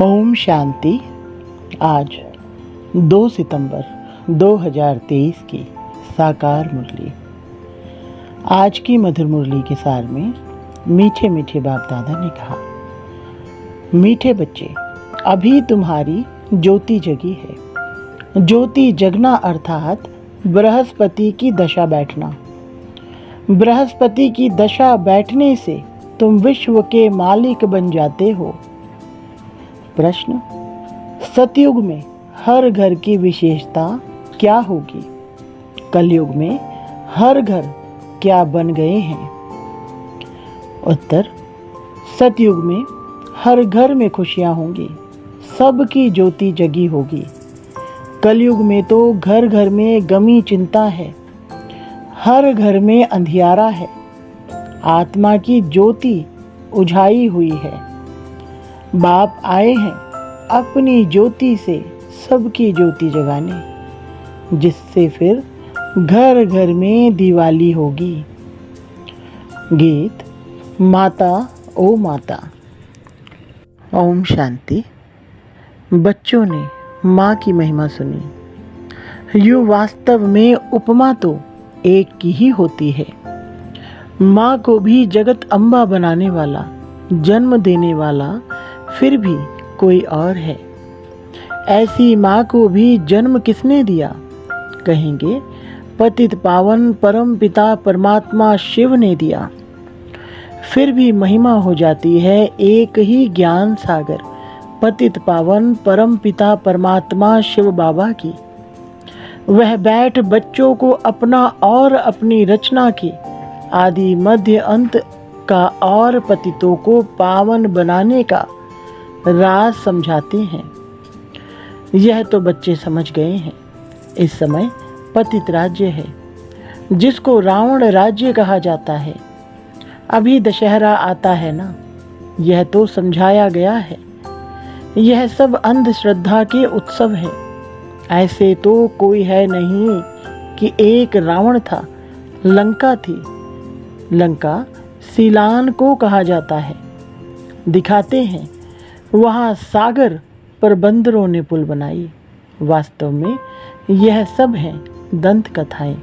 ओम शांति। आज 2 सितंबर 2023 की साकार मुरली। आज की मधुर मुरली के सार में मीठे मीठे बाप दादा ने कहा, मीठे बच्चे, अभी तुम्हारी ज्योति जगी है। ज्योति जगना अर्थात बृहस्पति की दशा बैठना। बृहस्पति की दशा बैठने से तुम विश्व के मालिक बन जाते हो। प्रश्न, सतयुग में हर घर की विशेषता क्या होगी? कलयुग में हर घर क्या बन गए हैं? उत्तर, सतयुग में हर घर में खुशियां होंगी, सबकी ज्योति जगी होगी। कलयुग में तो घर घर में गमी चिंता है, हर घर में अंधियारा है। आत्मा की ज्योति उझाई हुई है। बाप आए हैं अपनी ज्योति से सबकी ज्योति जगाने, जिससे फिर घर घर में दिवाली होगी। गीत माता ओ माता। ओम शांति। बच्चों ने माँ की महिमा सुनी। यूँ वास्तव में उपमा तो एक की ही होती है। माँ को भी जगत अम्बा बनाने वाला, जन्म देने वाला फिर भी कोई और है। ऐसी माँ को भी जन्म किसने दिया? कहेंगे पतित पावन परम पिता परमात्मा शिव ने दिया। फिर भी महिमा हो जाती है एक ही ज्ञान सागर पतित पावन परम पिता परमात्मा शिव बाबा की। वह बैठ बच्चों को अपना और अपनी रचना के आदि मध्य अंत का और पतितों को पावन बनाने का राज समझाते हैं। यह तो बच्चे समझ गए हैं। इस समय पतित राज्य है, जिसको रावण राज्य कहा जाता है। अभी दशहरा आता है ना, यह तो समझाया गया है। यह सब अंधश्रद्धा के उत्सव है। ऐसे तो कोई है नहीं कि एक रावण था, लंका थी। लंका सीलान को कहा जाता है। दिखाते हैं वहाँ सागर पर बंदरों ने पुल बनाई। वास्तव में यह सब हैं दंत कथाएं।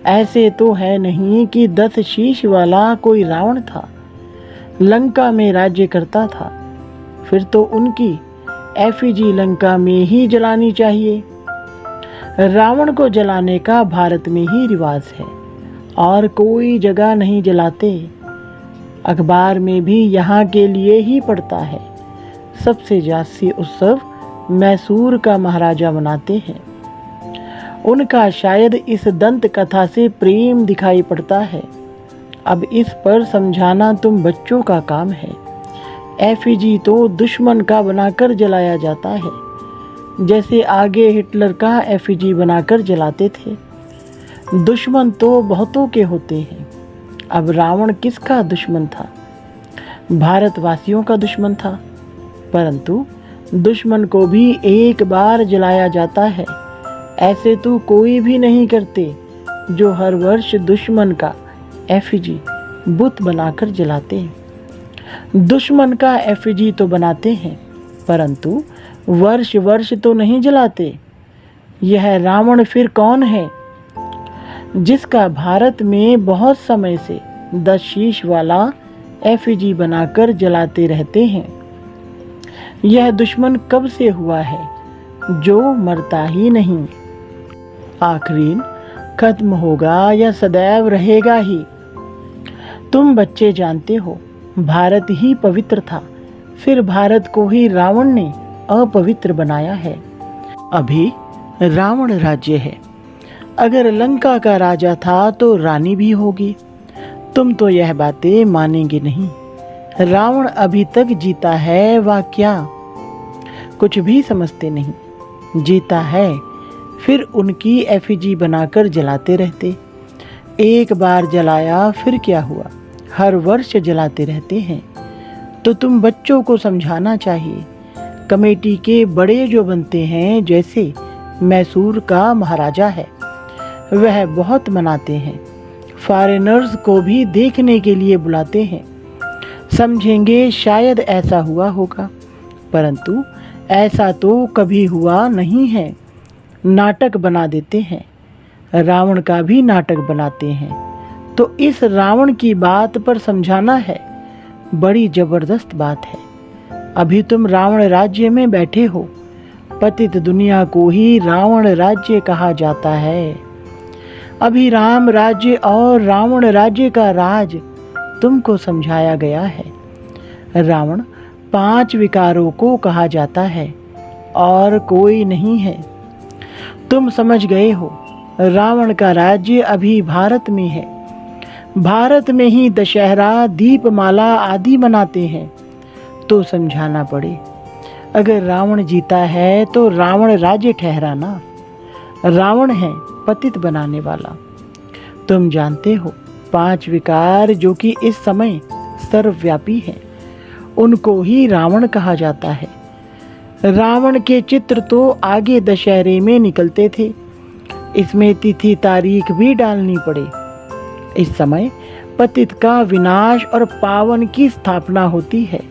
ऐसे तो है नहीं कि 10 शीश वाला कोई रावण था, लंका में राज्य करता था। फिर तो उनकी एफिजी लंका में ही जलानी चाहिए। रावण को जलाने का भारत में ही रिवाज है और कोई जगह नहीं जलाते। अखबार में भी यहाँ के लिए ही पड़ता है। सबसे जास्ती उत्सव मैसूर का महाराजा मनाते हैं। उनका शायद इस दंत कथा से प्रेम दिखाई पड़ता है। अब इस पर समझाना तुम बच्चों का काम है। एफिजी तो दुश्मन का बनाकर जलाया जाता है, जैसे आगे हिटलर का एफिजी बनाकर जलाते थे। दुश्मन तो बहुतों के होते हैं। अब रावण किसका दुश्मन था? भारतवासियों का दुश्मन था। परंतु दुश्मन को भी एक बार जलाया जाता है। ऐसे तो कोई भी नहीं करते जो हर वर्ष दुश्मन का एफिजी बुत बनाकर जलाते हैं। दुश्मन का एफिजी तो बनाते हैं, परंतु वर्ष वर्ष तो नहीं जलाते। यह रावण फिर कौन है, जिसका भारत में बहुत समय से 10 शीश वाला एफिजी बनाकर जलाते रहते हैं? यह दुश्मन कब से हुआ है, जो मरता ही नहीं। आखिरीन खत्म होगा या सदैव रहेगा ही? तुम बच्चे जानते हो, भारत ही पवित्र था, फिर भारत को ही रावण ने अपवित्र बनाया है। अभी रावण राज्य है। अगर लंका का राजा था तो रानी भी होगी। तुम तो यह बातें मानेंगे नहीं। रावण अभी तक जीता है वा क्या? कुछ भी समझते नहीं। जीता है, फिर उनकी एफिजी बनाकर जलाते रहते। एक बार जलाया फिर क्या हुआ? हर वर्ष जलाते रहते हैं। तो तुम बच्चों को समझाना चाहिए। कमेटी के बड़े जो बनते हैं, जैसे मैसूर का महाराजा है, वह बहुत मनाते हैं। फॉरेनर्स को भी देखने के लिए बुलाते हैं। समझेंगे शायद ऐसा हुआ होगा। परंतु ऐसा तो कभी हुआ नहीं है। नाटक बना देते हैं, रावण का भी नाटक बनाते हैं। तो इस रावण की बात पर समझाना है, बड़ी जबरदस्त बात है। अभी तुम रावण राज्य में बैठे हो। पतित दुनिया को ही रावण राज्य कहा जाता है। अभी राम राज्य और रावण राज्य का राज तुमको समझाया गया है। रावण 5 विकारों को कहा जाता है और कोई नहीं है। तुम समझ गए हो। रावण का राज्य अभी भारत में है। भारत में ही दशहरा, दीपमाला आदि मनाते हैं। तो समझाना पड़े, अगर रावण जीता है तो रावण राज्य ठहरा ना। रावण है पतित बनाने वाला। तुम जानते हो 5 विकार जो कि इस समय सर्वव्यापी हैं, उनको ही रावण कहा जाता है। रावण के चित्र तो आगे दशहरे में निकलते थे। इसमें तिथि तारीख भी डालनी पड़े। इस समय पतित का विनाश और पावन की स्थापना होती है।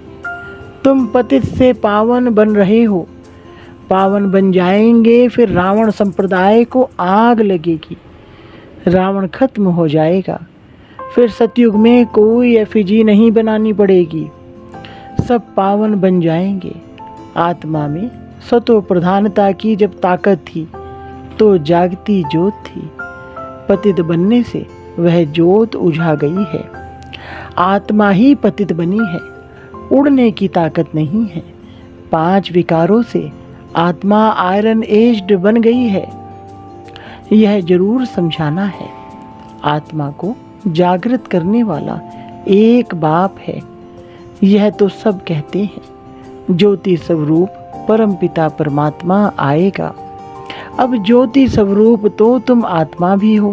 तुम पतित से पावन बन रहे हो। पावन बन जाएंगे, फिर रावण संप्रदाय को आग लगेगी। रावण खत्म हो जाएगा। फिर सतयुग में कोई एफिजी नहीं बनानी पड़ेगी। सब पावन बन जाएंगे। आत्मा में सतो प्रधानता की जब ताकत थी तो जागती ज्योत थी। पतित बनने से वह ज्योत उझा गई है। आत्मा ही पतित बनी है, उड़ने की ताकत नहीं है। 5 विकारों से आत्मा आयरन एज्ड बन गई है। यह जरूर समझाना है। आत्मा को जागृत करने वाला एक बाप है। यह तो सब कहते हैं। ज्योति स्वरूप परमपिता परमात्मा आएगा। अब ज्योति स्वरूप तो तुम आत्मा भी हो,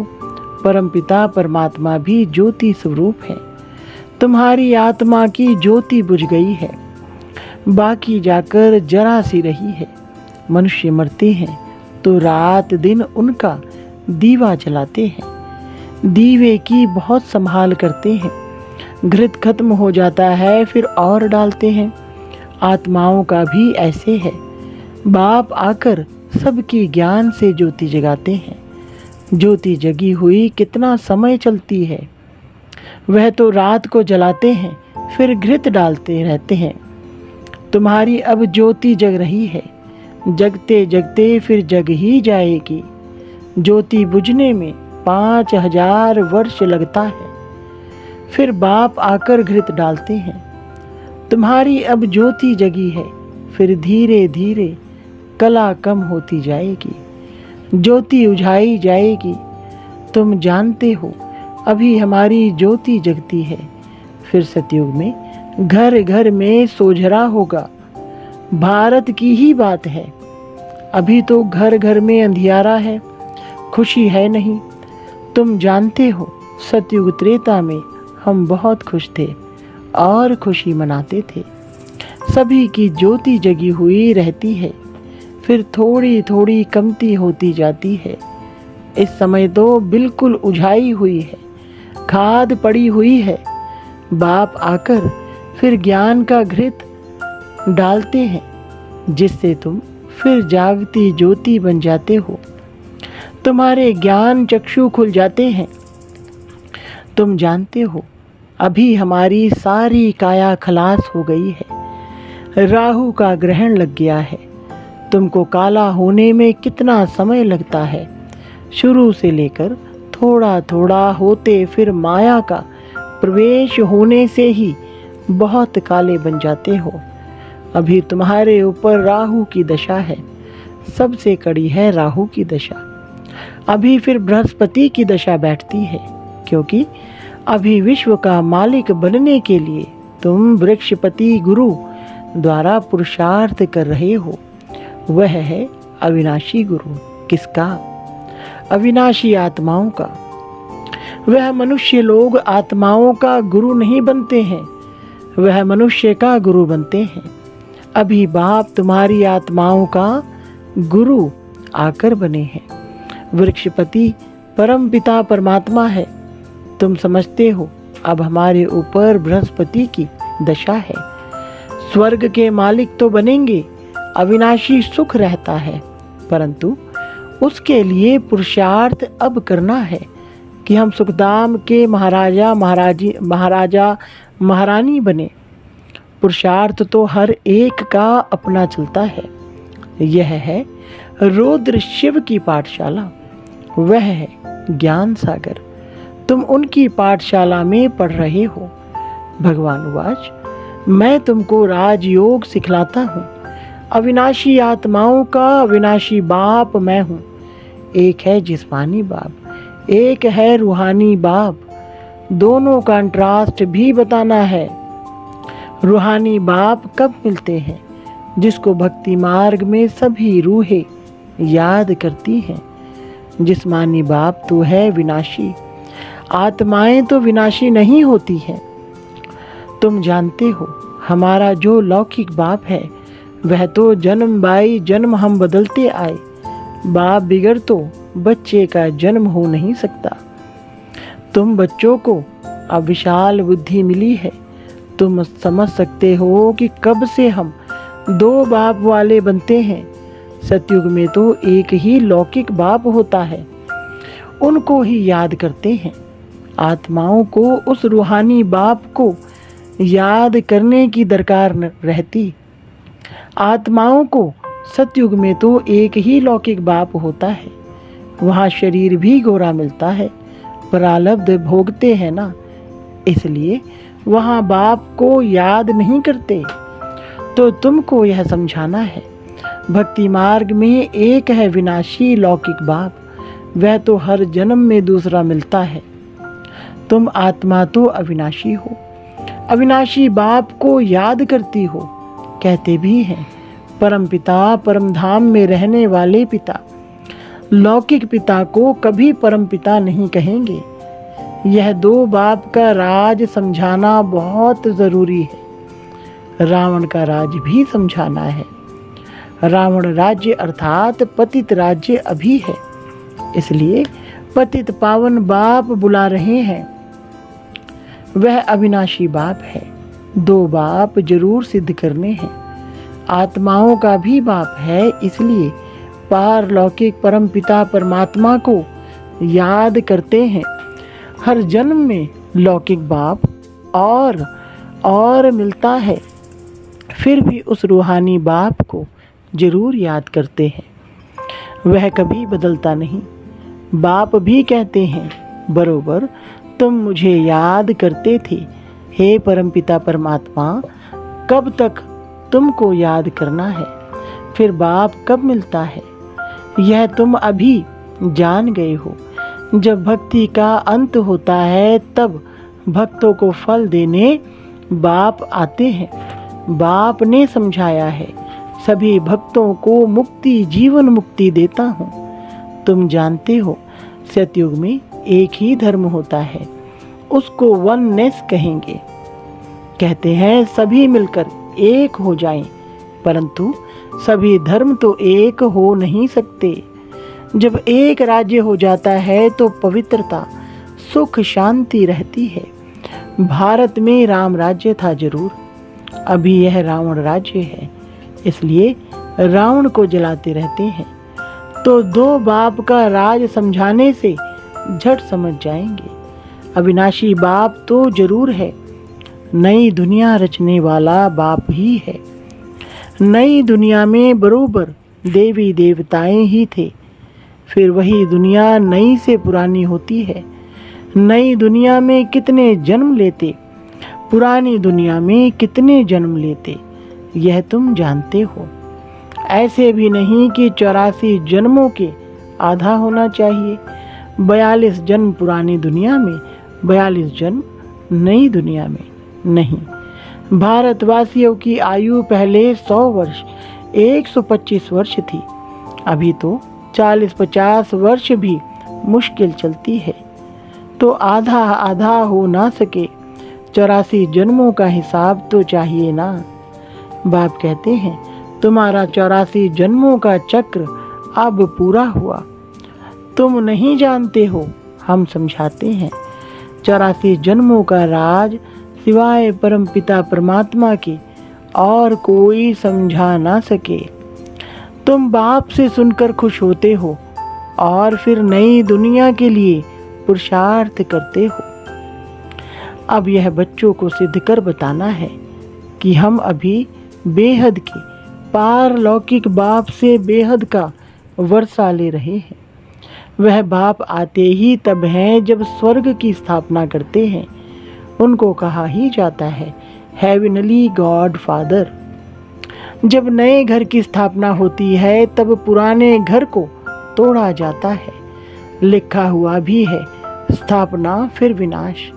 परमपिता परमात्मा भी ज्योति स्वरूप है। तुम्हारी आत्मा की ज्योति बुझ गई है, बाकी जाकर जरा सी रही है। मनुष्य मरते हैं तो रात दिन उनका दीवा जलाते हैं। दीवे की बहुत संभाल करते हैं। घृत खत्म हो जाता है फिर और डालते हैं। आत्माओं का भी ऐसे है। बाप आकर सबकी ज्ञान से ज्योति जगाते हैं। ज्योति जगी हुई कितना समय चलती है। वह तो रात को जलाते हैं फिर घृत डालते रहते हैं। तुम्हारी अब ज्योति जग रही है। जगते जगते फिर जग ही जाएगी। ज्योति बुझने में 5000 वर्ष लगता है। फिर बाप आकर घृत डालते हैं। तुम्हारी अब ज्योति जगी है, फिर धीरे धीरे कला कम होती जाएगी। ज्योति उझाई जाएगी। तुम जानते हो अभी हमारी ज्योति जगती है। फिर सतयुग में घर घर में सोझरा होगा। भारत की ही बात है। अभी तो घर घर में अंधियारा है, खुशी है नहीं। तुम जानते हो सतयुग त्रेता में हम बहुत खुश थे और खुशी मनाते थे। सभी की ज्योति जगी हुई रहती है, फिर थोड़ी थोड़ी कमती होती जाती है। इस समय तो बिल्कुल उझाई हुई है, खाद पड़ी हुई है। बाप आकर फिर ज्ञान का घृत डालते हैं, जिससे तुम फिर जागती ज्योति बन जाते हो। तुम्हारे ज्ञान चक्षु खुल जाते हैं। तुम जानते हो अभी हमारी सारी काया खलास हो गई है। राहु का ग्रहण लग गया है। तुमको काला होने में कितना समय लगता है। शुरू से लेकर थोड़ा थोड़ा होते फिर माया का प्रवेश होने से ही बहुत काले बन जाते हो। अभी तुम्हारे ऊपर राहु की दशा है। सबसे कड़ी है राहु की दशा। अभी फिर बृहस्पति की दशा बैठती है, क्योंकि अभी विश्व का मालिक बनने के लिए तुम वृक्षपति गुरु द्वारा पुरुषार्थ कर रहे हो। वह है अविनाशी गुरु। किसका? अविनाशी आत्माओं का। वह मनुष्य लोग आत्माओं का गुरु नहीं बनते हैं, वह मनुष्य का गुरु बनते हैं। अभी बाप तुम्हारी आत्माओं का गुरु आकर बने हैं। वृक्षपति परम पिता परमात्मा है। तुम समझते हो अब हमारे ऊपर बृहस्पति की दशा है। स्वर्ग के मालिक तो बनेंगे, अविनाशी सुख रहता है, परंतु उसके लिए पुरुषार्थ अब करना है कि हम सुखधाम के महाराजा महारानी बने। पुरुषार्थ तो हर एक का अपना चलता है। यह है रुद्र शिव की पाठशाला, वह है ज्ञान सागर। तुम उनकी पाठशाला में पढ़ रहे हो। भगवान उवाच, मैं तुमको राजयोग सिखलाता हूँ। अविनाशी आत्माओं का अविनाशी बाप मैं हूँ। एक है जिस्मानी बाप, एक है रूहानी बाप। दोनों कंट्रास्ट भी बताना है। रूहानी बाप कब मिलते हैं? जिसको भक्ति मार्ग में सभी रूहें याद करती हैं। जिस्मानी बाप तो है विनाशी, आत्माएं तो विनाशी नहीं होती हैं। तुम जानते हो हमारा जो लौकिक बाप है वह तो जन्म बाई जन्म हम बदलते आए। बाप बिगड़ तो बच्चे का जन्म हो नहीं सकता। तुम बच्चों को अब विशाल बुद्धि मिली है। तुम समझ सकते हो कि कब से हम दो बाप वाले बनते हैं। सतयुग में तो एक ही लौकिक बाप होता है, उनको ही याद करते हैं। आत्माओं को उस रूहानी बाप को याद करने की दरकार न रहती। आत्माओं को सतयुग में तो एक ही लौकिक बाप होता है। वहाँ शरीर भी गोरा मिलता है, प्रारब्ध भोगते हैं ना, इसलिए वहाँ बाप को याद नहीं करते। तो तुमको यह समझाना है, भक्ति मार्ग में एक है विनाशी लौकिक बाप, वह तो हर जन्म में दूसरा मिलता है। तुम आत्मा तो अविनाशी हो, अविनाशी बाप को याद करती हो। कहते भी हैं परम पिता परम धाम में रहने वाले पिता। लौकिक पिता को कभी परम पिता नहीं कहेंगे। यह दो बाप का राज समझाना बहुत ज़रूरी है। रावण का राज भी समझाना है। रावण राज्य अर्थात पतित राज्य अभी है, इसलिए पतित पावन बाप बुला रहे हैं। वह अविनाशी बाप है। दो बाप जरूर सिद्ध करने हैं। आत्माओं का भी बाप है, इसलिए पारलौकिक परम पिता परमात्मा को याद करते हैं। हर जन्म में लौकिक बाप और मिलता है, फिर भी उस रूहानी बाप को जरूर याद करते हैं। वह कभी बदलता नहीं। बाप भी कहते हैं बरोबर तुम मुझे याद करते थे। हे परमपिता परमात्मा, कब तक तुमको याद करना है? फिर बाप कब मिलता है? यह तुम अभी जान गए हो। जब भक्ति का अंत होता है तब भक्तों को फल देने बाप आते हैं। बाप ने समझाया है, सभी भक्तों को मुक्ति जीवन मुक्ति देता हूँ। तुम जानते हो सतयुग में एक ही धर्म होता है, उसको वननेस कहेंगे। कहते हैं सभी मिलकर एक हो जाएं, परंतु सभी धर्म तो एक हो नहीं सकते। जब एक राज्य हो जाता है तो पवित्रता सुख शांति रहती है। भारत में राम राज्य था जरूर, अभी यह रावण राज्य है, इसलिए रावण को जलाते रहते हैं। तो दो बाप का राज समझाने से झट समझ जाएंगे। अविनाशी बाप तो जरूर है, नई दुनिया रचने वाला बाप ही है। नई दुनिया में बरोबर देवी देवताएं ही थे, फिर वही दुनिया नई से पुरानी होती है। नई दुनिया में कितने जन्म लेते, पुरानी दुनिया में कितने जन्म लेते, यह तुम जानते हो। ऐसे भी नहीं कि 84 जन्मों के आधा होना चाहिए। 42 जन्म पुरानी दुनिया में, 42 जन्म नई दुनिया में नहीं। भारतवासियों की आयु पहले 100 वर्ष 125 वर्ष थी, अभी तो 40-50 वर्ष भी मुश्किल चलती है। तो आधा आधा हो ना सके, 84 जन्मों का हिसाब तो चाहिए ना। बाप कहते हैं तुम्हारा 84 जन्मों का चक्र अब पूरा हुआ। तुम नहीं जानते हो, हम समझाते हैं। 84 जन्मों का राज सिवाय परमपिता परमात्मा के और कोई समझा ना सके। तुम बाप से सुनकर खुश होते हो और फिर नई दुनिया के लिए पुरुषार्थ करते हो। अब यह बच्चों को सिद्ध कर बताना है कि हम अभी बेहद के पारलौकिक बाप से बेहद का वर्षा ले रहे हैं। वह बाप आते ही तब हैं जब स्वर्ग की स्थापना करते हैं। उनको कहा ही जाता है हेवनली गॉड फादर। जब नए घर की स्थापना होती है तब पुराने घर को तोड़ा जाता है। लिखा हुआ भी है स्थापना फिर विनाश।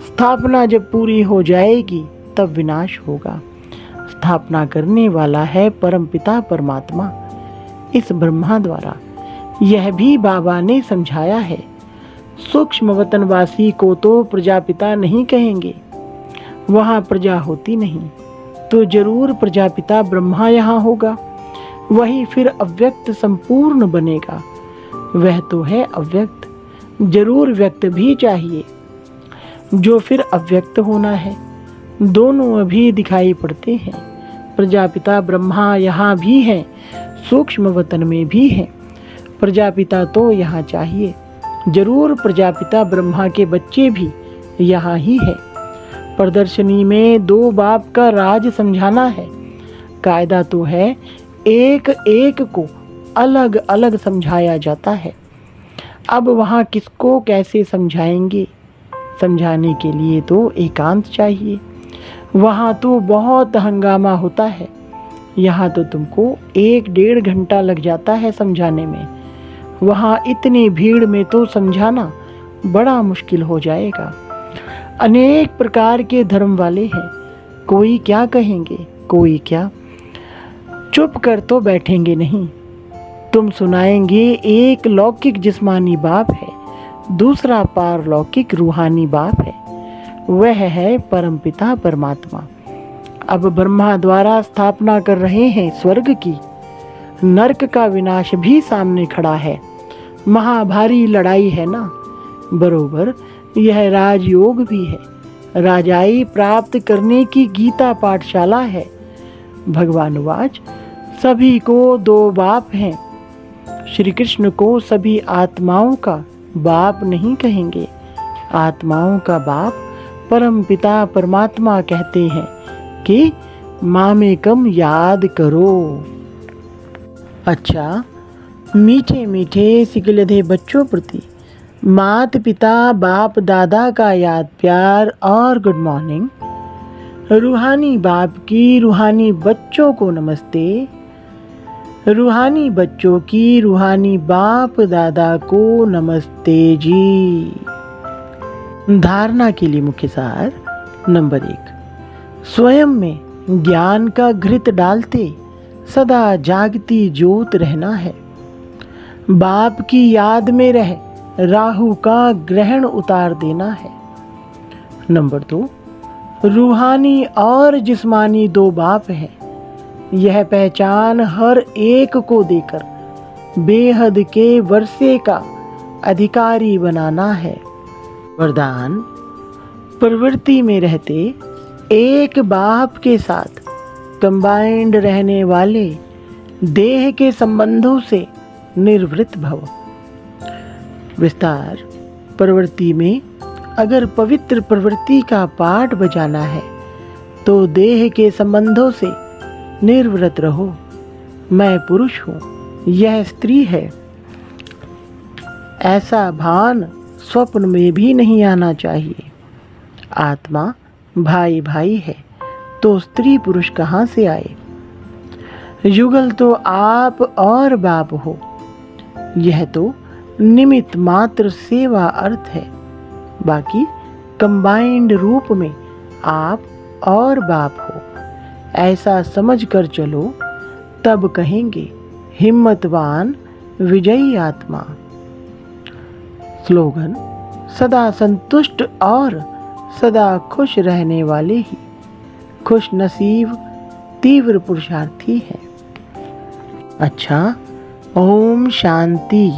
स्थापना जब पूरी हो जाएगी तब विनाश होगा। स्थापना करने वाला है परमपिता परमात्मा इस ब्रह्मा द्वारा। यह भी बाबा ने समझाया है। सूक्ष्म वतनवासी को तो प्रजापिता नहीं कहेंगे, वहाँ प्रजा होती नहीं, तो जरूर प्रजापिता ब्रह्मा यहाँ होगा। वही फिर अव्यक्त संपूर्ण बनेगा। वह तो है अव्यक्त, जरूर व्यक्त भी चाहिए जो फिर अव्यक्त होना है। दोनों अभी दिखाई पड़ते हैं। प्रजापिता ब्रह्मा यहाँ भी हैं, सूक्ष्म वतन में भी हैं। प्रजापिता तो यहाँ चाहिए, जरूर प्रजापिता ब्रह्मा के बच्चे भी यहाँ ही है। प्रदर्शनी में दो बाप का राज समझाना है। कायदा तो है एक एक को अलग अलग समझाया जाता है। अब वहाँ किसको कैसे समझाएंगे? समझाने के लिए तो एकांत चाहिए। वहाँ तो बहुत हंगामा होता है, यहाँ तो तुमको 1-1.5 घंटा लग जाता है समझाने में। वहाँ इतनी भीड़ में तो समझाना बड़ा मुश्किल हो जाएगा। अनेक प्रकार के धर्म वाले हैं, कोई क्या कहेंगे, कोई क्या। चुप कर तो बैठेंगे नहीं। तुम सुनाएंगे एक लौकिक जिस्मानी बाप है, दूसरा पारलौकिक रूहानी बाप है, वह है परमपिता परमात्मा। अब ब्रह्मा द्वारा स्थापना कर रहे हैं स्वर्ग की। नरक का विनाश भी सामने खड़ा है। महाभारी लड़ाई है ना। बरोबर यह राजयोग भी है। राजाई प्राप्त करने की गीता पाठशाला है। भगवान वाच सभी को 2 बाप हैं। श्री कृष्ण को सभी आत्माओं का बाप नहीं कहेंगे। आत्माओं का बाप परम पिता परमात्मा कहते हैं कि मामेकम याद करो। अच्छा, मीठे मीठे सिकलधे बच्चों प्रति मात पिता बाप दादा का याद प्यार और गुड मॉर्निंग। रूहानी बाप की रूहानी बच्चों को नमस्ते। रूहानी बच्चों की रूहानी बाप दादा को नमस्ते जी। धारणा के लिए मुख्य सार नंबर 1, स्वयं में ज्ञान का घृत डालते सदा जागती ज्योत रहना है। बाप की याद में रह राहु का ग्रहण उतार देना है। नंबर 2, रूहानी और जिस्मानी 2 बाप हैं। यह पहचान हर एक को देकर बेहद के वर्षे का अधिकारी बनाना है। वरदान, प्रवृत्ति में रहते एक बाप के साथ कंबाइंड रहने वाले देह के संबंधों से निर्वृत्त भव। विस्तार, प्रवृत्ति में अगर पवित्र प्रवृत्ति का पाठ बजाना है तो देह के संबंधों से निर्वृत्त रहो। मैं पुरुष हूँ, यह स्त्री है, ऐसा भान स्वप्न में भी नहीं आना चाहिए। आत्मा भाई भाई है तो स्त्री पुरुष कहाँ से आए? युगल तो आप और बाप हो। यह तो निमित्त मात्र सेवा अर्थ है। बाकी कंबाइंड रूप में आप और बाप हो, ऐसा समझ कर चलो, तब कहेंगे हिम्मतवान विजयी आत्मा। स्लोगन, सदा संतुष्ट और सदा खुश रहने वाले ही खुश नसीब तीव्र पुरुषार्थी है। अच्छा, ओम शांति।